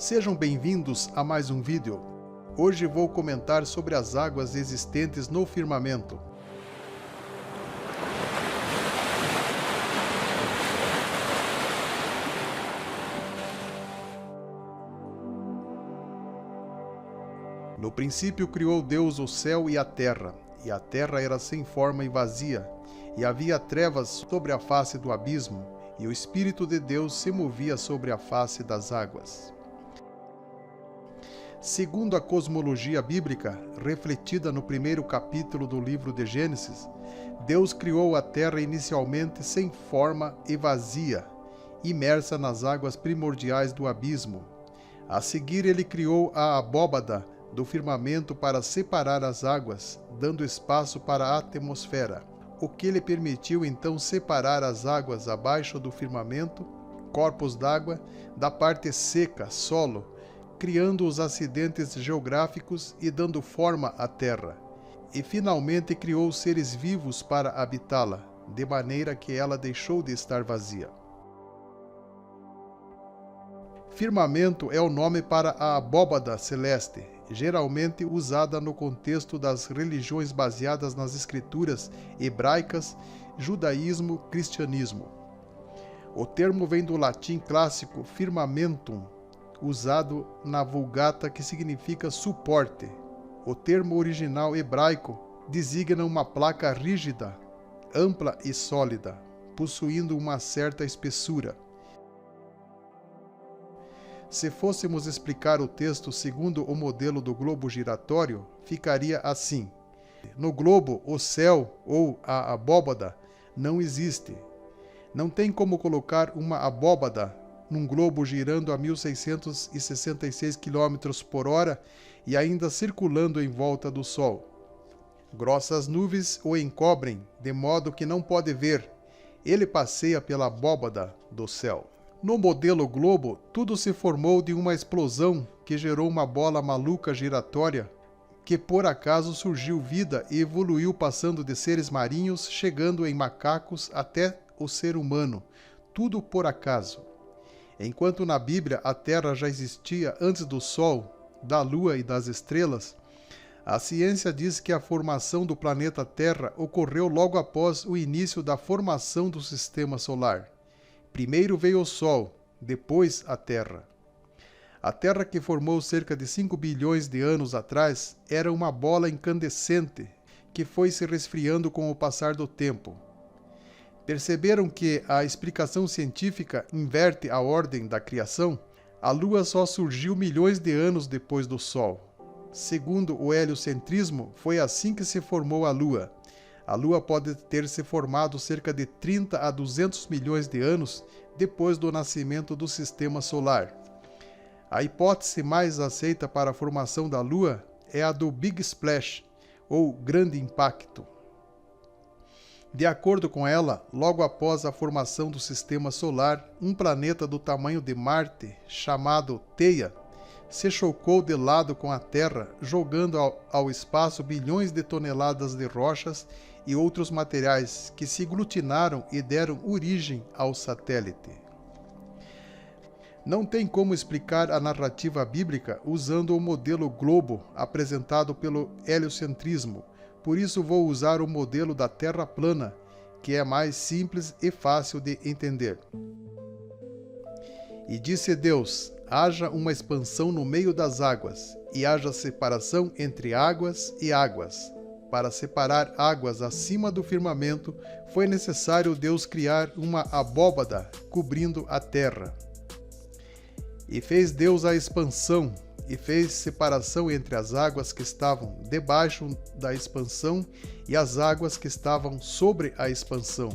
Sejam bem-vindos a mais um vídeo. Hoje vou comentar sobre as águas existentes no firmamento. No princípio criou Deus o céu e a terra era sem forma e vazia, e havia trevas sobre a face do abismo, e o Espírito de Deus se movia sobre a face das águas. Segundo a cosmologia bíblica, refletida no primeiro capítulo do livro de Gênesis, Deus criou a terra inicialmente sem forma e vazia, imersa nas águas primordiais do abismo. A seguir, ele criou a abóbada do firmamento para separar as águas, dando espaço para a atmosfera, o que lhe permitiu então separar as águas abaixo do firmamento, corpos d'água, da parte seca, solo, criando os acidentes geográficos e dando forma à terra. E finalmente criou seres vivos para habitá-la, de maneira que ela deixou de estar vazia. Firmamento é o nome para a abóbada celeste, geralmente usada no contexto das religiões baseadas nas escrituras hebraicas, judaísmo, cristianismo. O termo vem do latim clássico firmamentum, usado na Vulgata, que significa suporte. O termo original hebraico designa uma placa rígida, ampla e sólida, possuindo uma certa espessura. Se fôssemos explicar o texto segundo o modelo do globo giratório, ficaria assim: no globo, o céu ou a abóbada não existe. Não tem como colocar uma abóbada num globo girando a 1.666 km por hora e ainda circulando em volta do Sol. Grossas nuvens o encobrem, de modo que não pode ver. Ele passeia pela abóbada do céu. No modelo globo, tudo se formou de uma explosão que gerou uma bola maluca giratória, que por acaso surgiu vida e evoluiu passando de seres marinhos, chegando em macacos até o ser humano. Tudo por acaso. Enquanto na Bíblia a Terra já existia antes do Sol, da Lua e das estrelas, a ciência diz que a formação do planeta Terra ocorreu logo após o início da formação do Sistema Solar. Primeiro veio o Sol, depois a Terra. A Terra, que formou cerca de 5 bilhões de anos atrás, era uma bola incandescente que foi se resfriando com o passar do tempo. Perceberam que a explicação científica inverte a ordem da criação? A Lua só surgiu milhões de anos depois do Sol. Segundo o heliocentrismo, foi assim que se formou a Lua. A Lua pode ter se formado cerca de 30 a 200 milhões de anos depois do nascimento do Sistema Solar. A hipótese mais aceita para a formação da Lua é a do Big Splash, ou Grande Impacto. De acordo com ela, logo após a formação do Sistema Solar, um planeta do tamanho de Marte, chamado Theia, se chocou de lado com a Terra, jogando ao espaço bilhões de toneladas de rochas e outros materiais que se glutinaram e deram origem ao satélite. Não tem como explicar a narrativa bíblica usando o modelo globo apresentado pelo heliocentrismo, por isso vou usar o modelo da Terra plana, que é mais simples e fácil de entender. E disse Deus: haja uma expansão no meio das águas, e haja separação entre águas e águas. Para separar águas acima do firmamento, foi necessário Deus criar uma abóbada cobrindo a terra. E fez Deus a expansão, e fez separação entre as águas que estavam debaixo da expansão e as águas que estavam sobre a expansão.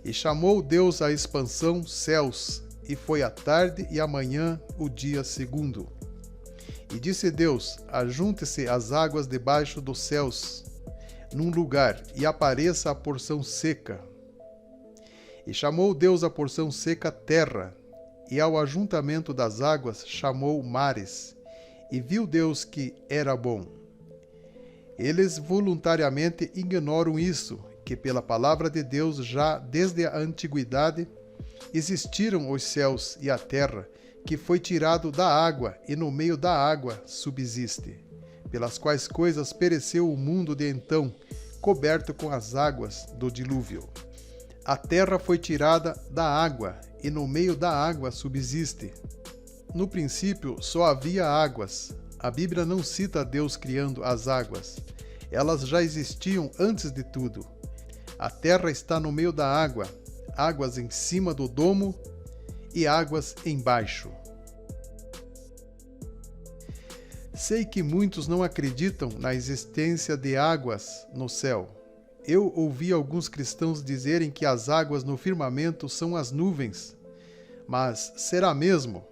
E chamou Deus a expansão céus, e foi a tarde e a manhã o dia segundo. E disse Deus: ajunte-se as águas debaixo dos céus, num lugar, e apareça a porção seca. E chamou Deus a porção seca terra, e ao ajuntamento das águas chamou mares. E viu Deus que era bom. Eles voluntariamente ignoram isso, que pela palavra de Deus já desde a antiguidade existiram os céus e a terra, que foi tirado da água e no meio da água subsiste, pelas quais coisas pereceu o mundo de então, coberto com as águas do dilúvio. A terra foi tirada da água e no meio da água subsiste. No princípio só havia águas. A Bíblia não cita Deus criando as águas. Elas já existiam antes de tudo. A terra está no meio da água, águas em cima do domo e águas embaixo. Sei que muitos não acreditam na existência de águas no céu. Eu ouvi alguns cristãos dizerem que as águas no firmamento são as nuvens. Mas será mesmo?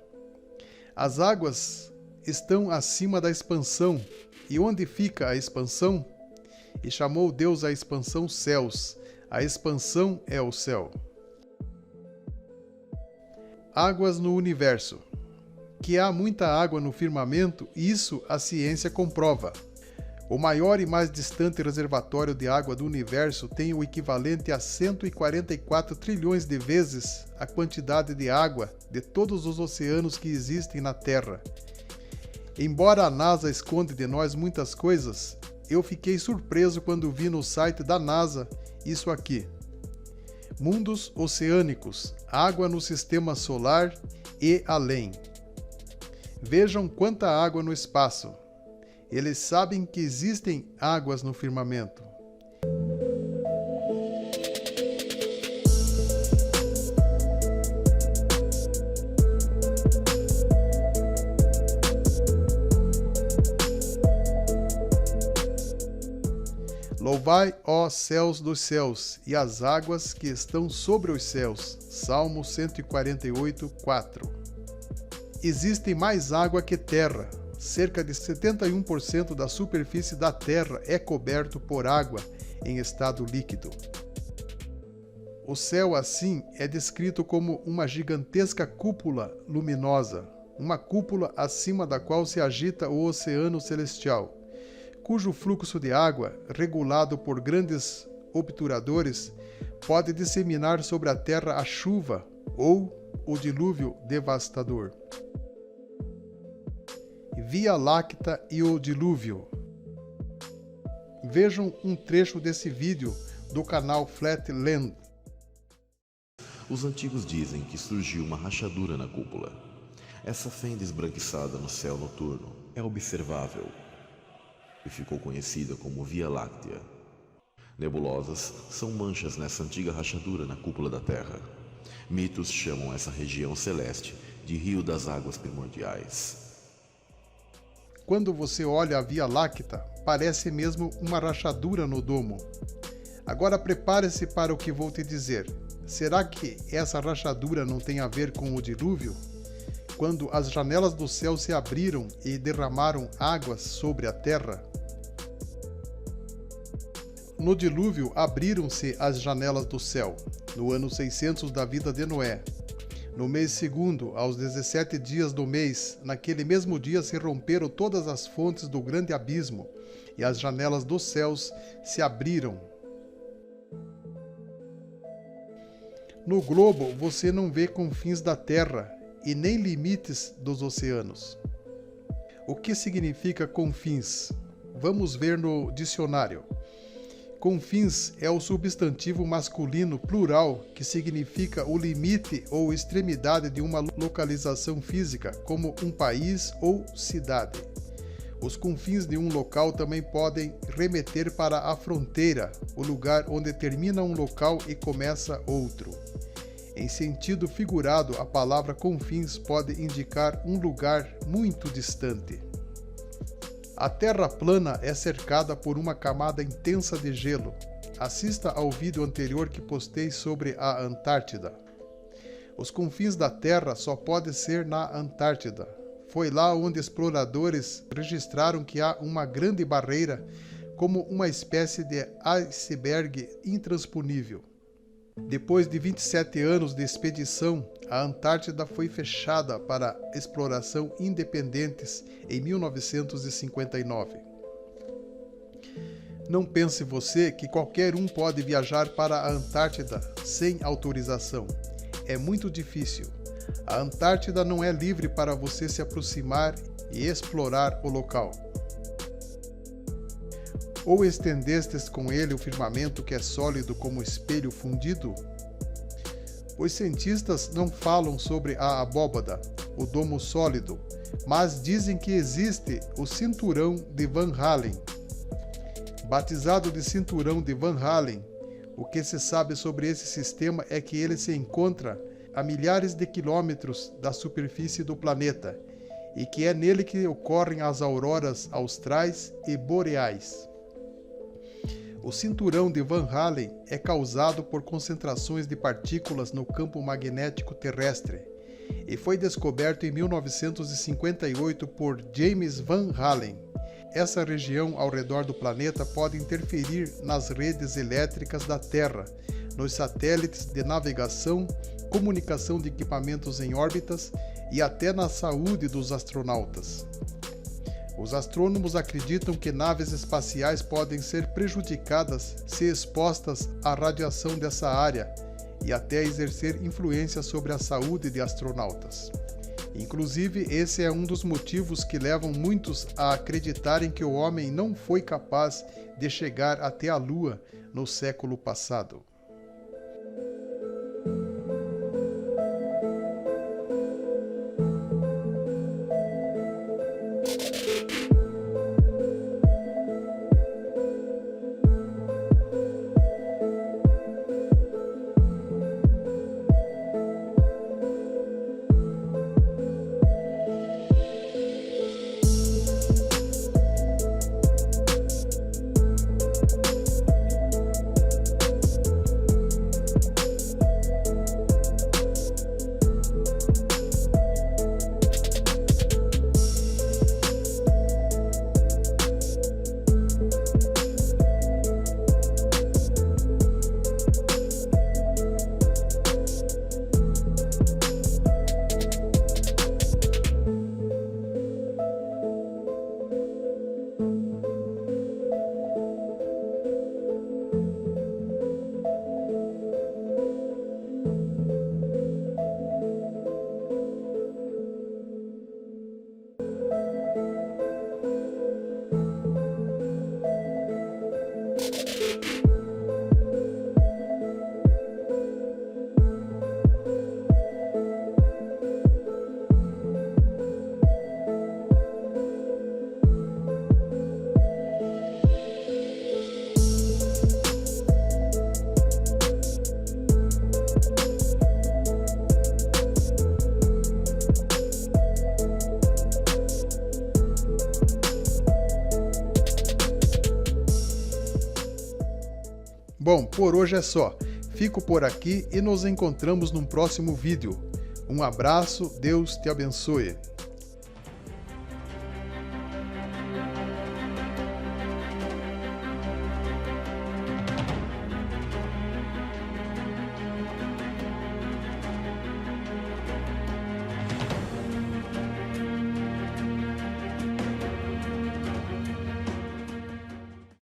As águas estão acima da expansão. E onde fica a expansão? E chamou Deus a expansão céus. A expansão é o céu. Águas no universo. Que há muita água no firmamento, isso a ciência comprova. O maior e mais distante reservatório de água do universo tem o equivalente a 144 trilhões de vezes a quantidade de água de todos os oceanos que existem na Terra. Embora a NASA esconde de nós muitas coisas, eu fiquei surpreso quando vi no site da NASA isso aqui. Mundos oceânicos, água no sistema solar e além. Vejam quanta água no espaço. Eles sabem que existem águas no firmamento. Louvai, ó céus dos céus, e as águas que estão sobre os céus. Salmo 148, 4. Existe mais água que terra. Cerca de 71% da superfície da Terra é coberto por água em estado líquido. O céu, assim, é descrito como uma gigantesca cúpula luminosa, uma cúpula acima da qual se agita o oceano celestial, cujo fluxo de água, regulado por grandes obturadores, pode disseminar sobre a Terra a chuva ou o dilúvio devastador. Via Láctea e o dilúvio. Vejam um trecho desse vídeo do canal Flatland. Os antigos dizem que surgiu uma rachadura na cúpula. Essa fenda esbranquiçada no céu noturno é observável e ficou conhecida como Via Láctea. Nebulosas são manchas nessa antiga rachadura na cúpula da Terra. Mitos chamam essa região celeste de Rio das Águas Primordiais. Quando você olha a Via Láctea, parece mesmo uma rachadura no domo. Agora prepare-se para o que vou te dizer. Será que essa rachadura não tem a ver com o dilúvio? Quando as janelas do céu se abriram e derramaram águas sobre a terra? No dilúvio abriram-se as janelas do céu, no ano 600 da vida de Noé. No mês segundo, aos 17 dias do mês, naquele mesmo dia se romperam todas as fontes do grande abismo, e as janelas dos céus se abriram. No globo você não vê confins da terra e nem limites dos oceanos. O que significa confins? Vamos ver no dicionário. Confins é o substantivo masculino plural que significa o limite ou extremidade de uma localização física, como um país ou cidade. Os confins de um local também podem remeter para a fronteira, o lugar onde termina um local e começa outro. Em sentido figurado, a palavra confins pode indicar um lugar muito distante. A Terra plana é cercada por uma camada intensa de gelo. Assista ao vídeo anterior que postei sobre a Antártida. Os confins da Terra só podem ser na Antártida. Foi lá onde exploradores registraram que há uma grande barreira, como uma espécie de iceberg intransponível. Depois de 27 anos de expedição, a Antártida foi fechada para exploração independentes em 1959. Não pense você que qualquer um pode viajar para a Antártida sem autorização. É muito difícil. A Antártida não é livre para você se aproximar e explorar o local. Ou estendestes com ele o firmamento que é sólido como espelho fundido? Os cientistas não falam sobre a abóbada, o domo sólido, mas dizem que existe o cinturão de Van Allen. Batizado de cinturão de Van Allen, o que se sabe sobre esse sistema é que ele se encontra a milhares de quilômetros da superfície do planeta e que é nele que ocorrem as auroras austrais e boreais. O cinturão de Van Allen é causado por concentrações de partículas no campo magnético terrestre e foi descoberto em 1958 por James Van Allen. Essa região ao redor do planeta pode interferir nas redes elétricas da Terra, nos satélites de navegação, comunicação de equipamentos em órbitas e até na saúde dos astronautas. Os astrônomos acreditam que naves espaciais podem ser prejudicadas se expostas à radiação dessa área e até exercer influência sobre a saúde de astronautas. Inclusive, esse é um dos motivos que levam muitos a acreditarem que o homem não foi capaz de chegar até a Lua no século passado. Bom, por hoje é só. Fico por aqui e nos encontramos num próximo vídeo. Um abraço, Deus te abençoe.